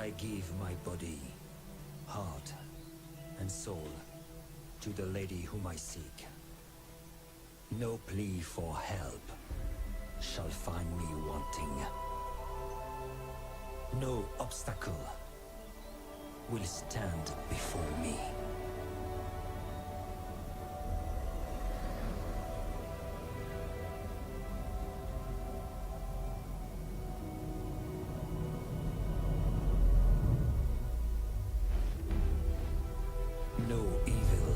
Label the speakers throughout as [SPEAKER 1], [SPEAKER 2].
[SPEAKER 1] I give my body, heart, and soul to the lady whom I seek. No plea for help shall find me wanting. No obstacle will stand before me. No evil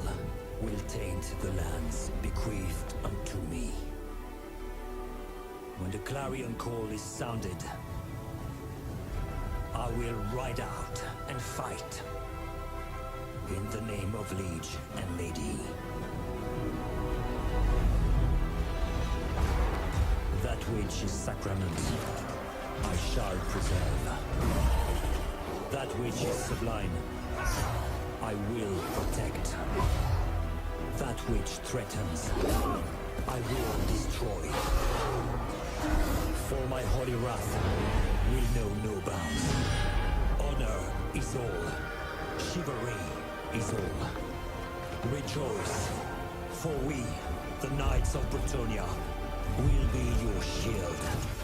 [SPEAKER 1] will taint the lands bequeathed unto me. When the clarion call is sounded, I will ride out and fight in the name of Liege and Lady. That which is sacrament, I shall preserve. That which is sublime, I will protect. That which threatens, I will destroy. For my holy wrath will know no bounds. Honor is all. Chivalry is all. Rejoice, for we, the Knights of Bretonnia, will be your shield.